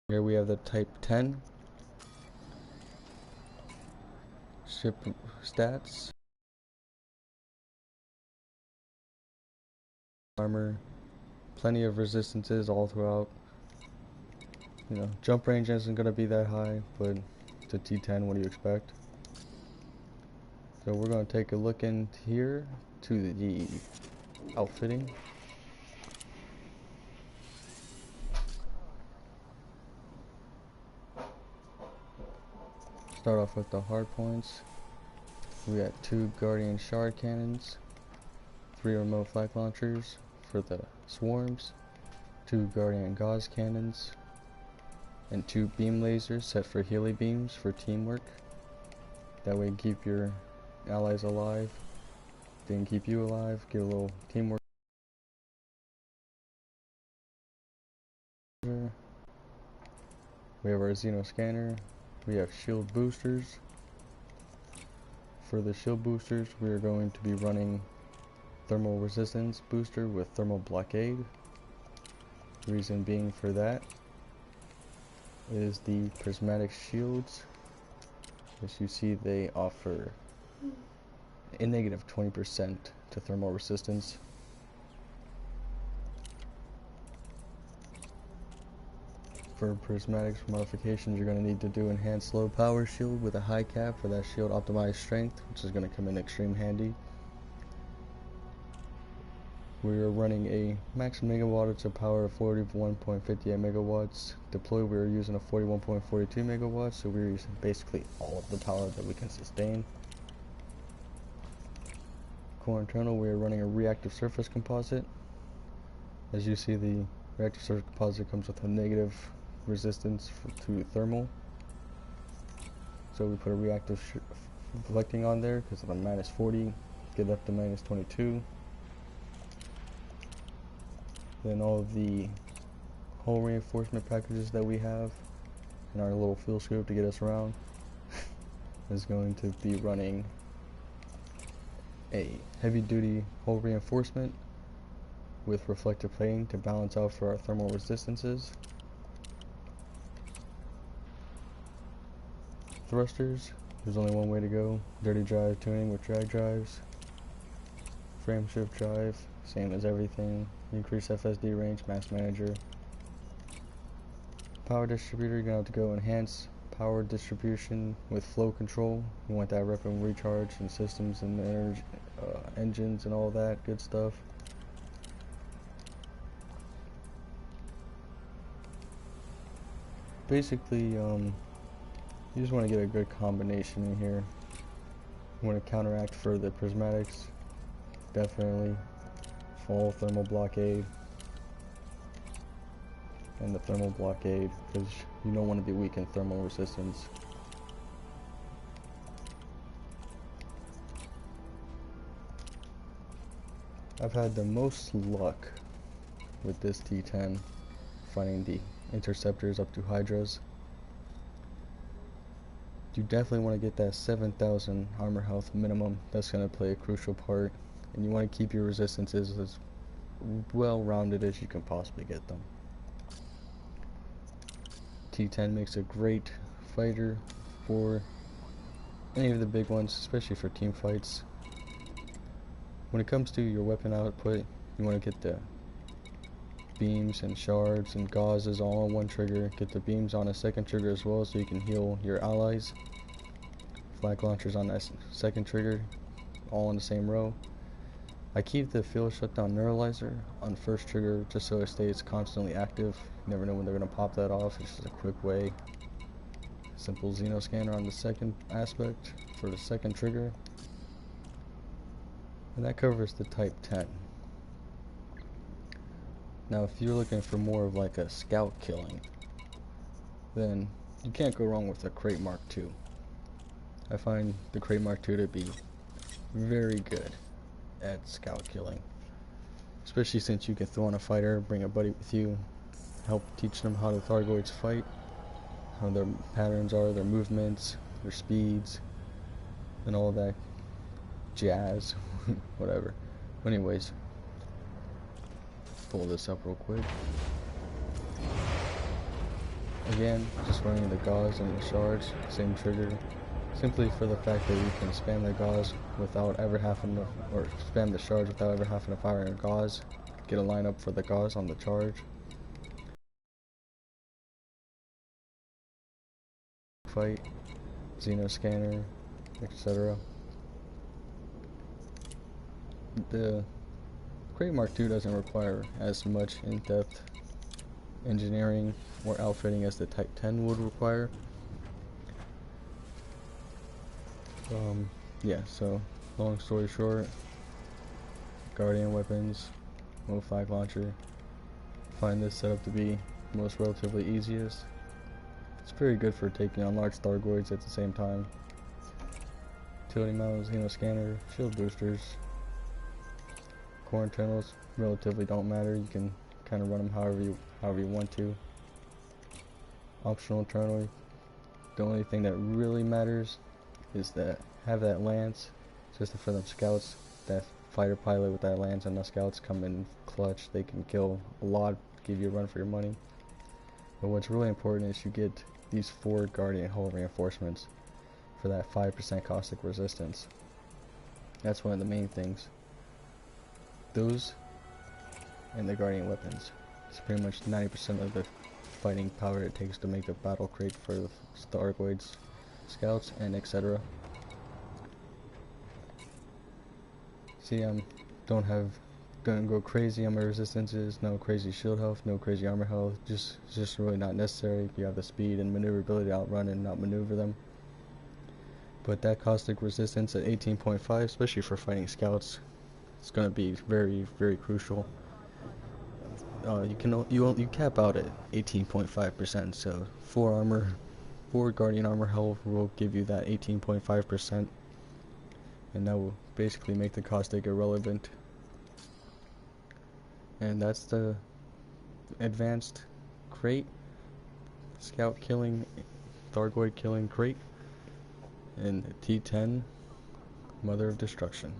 Here we have the Type 10 ship stats, armor, plenty of resistances all throughout. You know, jump range isn't going to be that high, but it's a T10, what do you expect? So we're going to take a look in here to the outfitting. Start off with the hard points. We got 2 Guardian Shard Cannons, 3 remote flak launchers for the swarms, 2 Guardian Gauze Cannons, and 2 beam lasers set for Healy beams for teamwork. That way keep your allies alive, they can keep you alive, get a little teamwork. We have our Xeno scanner. We have shield boosters. For the shield boosters, we are going to be running thermal resistance booster with thermal blockade. The reason being for that is the prismatic shields. As you see, they offer a negative 20% to thermal resistance. For prismatics modifications, you're going to need to do enhanced low power shield with a high cap for that shield optimized strength, which is going to come in extreme handy. We are running a max megawattage of power of 41.58 megawatts. Deploy, we are using a 41.42 megawatts, so we're using basically all of the power that we can sustain. Core internal, we are running a reactive surface composite. As you see, the reactive surface composite comes with a negative resistance to thermal, so we put a reactive reflecting on there because of a minus 40, get up to minus 22. Then all of the hull reinforcement packages that we have in our little fuel scoop to get us around is going to be running a heavy duty hull reinforcement with reflective plating to balance out for our thermal resistances. Thrusters, there's only one way to go. Dirty drive tuning with drag drives. Frame shift drive, same as everything. Increase FSD range, mass manager. Power distributor, you're gonna have to go enhance power distribution with flow control. You want that rapid recharge and systems and energy, engines and all that good stuff. Basically, you just want to get a good combination in here. You want to counteract for the prismatics, definitely full thermal blockade, and the thermal blockade because you don't want to be weak in thermal resistance. I've had the most luck with this T10 finding the interceptors up to Hydras. You definitely want to get that 7,000 armor health minimum. That's going to play a crucial part, and you want to keep your resistances as well rounded as you can possibly get them. T10 makes a great fighter for any of the big ones, especially for team fights. When it comes to your weapon output, you want to get the beams and shards and gauzes all on one trigger. Get the beams on a second trigger as well so you can heal your allies. Flak launchers on that second trigger, all in the same row. I keep the field shutdown neuralizer on first trigger just so it stays constantly active. You never know when they're going to pop that off. It's just a quick way. Simple Xeno scanner on the second aspect for the second trigger. And that covers the Type 10. Now if you're looking for more of like a scout killing, then you can't go wrong with a Krait Mk.2. I find the Krait Mk.2 to be very good at scout killing, especially since you can throw on a fighter, bring a buddy with you, help teach them how the Thargoids fight, how their patterns are, their movements, their speeds, and all that jazz, whatever. Anyways, pull this up real quick. Again, just running the gauze and the shards, same trigger, simply for the fact that you can spam the gauze without ever having to, or spam the shards without ever having to fire a gauze, get a lineup for the gauze on the charge. Fight, Xeno scanner, etc. The Krait Mk.2 doesn't require as much in-depth engineering or outfitting as the Type 10 would require. Yeah, so long story short, Guardian weapons, Mo flag launcher. Find this setup to be most relatively easiest. It's very good for taking on large Thargoids at the same time. Utility mount, Xeno scanner, shield boosters. Core internals relatively don't matter. You can kind of run them however you want to. Optional internal. The only thing that really matters is that have that lance, just for them scouts. That fighter pilot with that lance and the scouts come in clutch. They can kill a lot, give you a run for your money. But what's really important is you get these 4 Guardian hull reinforcements for that 5% caustic resistance. That's one of the main things. Those and the Guardian weapons. It's pretty much 90% of the fighting power it takes to make the battle crate for the Thargoids, scouts, and etc. See, don't go crazy on my resistances, no crazy shield health, no crazy armor health, it's just really not necessary. You have the speed and maneuverability to outrun and outmaneuver them. But that caustic resistance at 18.5, especially for fighting scouts, it's going to be very, very crucial. You cap out at 18.5%, so 4 Guardian armor health will give you that 18.5%, and that will basically make the caustic irrelevant. And that's the advanced krait, scout killing, Thargoid killing krait, and T10, Mother of Destruction.